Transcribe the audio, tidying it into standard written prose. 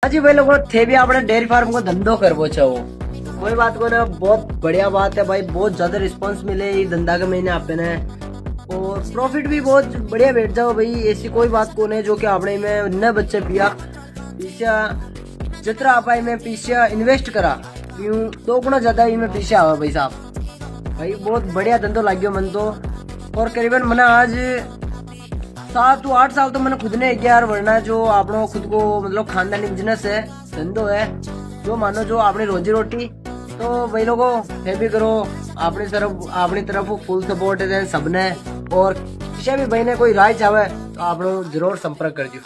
जी भाई लोगों थे भी आपने डेयरी फार्म को धंधो करवो छो कोई बात को ना बहुत बढ़िया बात है भाई। बहुत ज्यादा रिस्पांस मिले ये धंधा के महीने आपने ने और प्रॉफिट भी बहुत बढ़िया बैठ जाओ भाई। ऐसी कोई बात को नहीं जो कि आपने में न बच्चे पिया पीछे जितना आप में पीछे इन्वेस्ट करा यूं 2 गुना ज्यादा इनमें पीछे आवा भाई साहब। भाई बहुत बढ़िया धंधो लाग्यो मन तो। और करीबन मैंने आज 7 to 8 साल तो मैंने खुद ने किया यार। वरना जो आपनो खुद को मतलब खानदानी बिजनेस है धंधो है जो मानो जो अपनी रोजी रोटी तो भाई लोगों फिर भी करो अपनी तरफ फुल सपोर्ट है सबने। और किसी भी भाई ने कोई राय चाहे तो आप जरूर संपर्क कर दियो।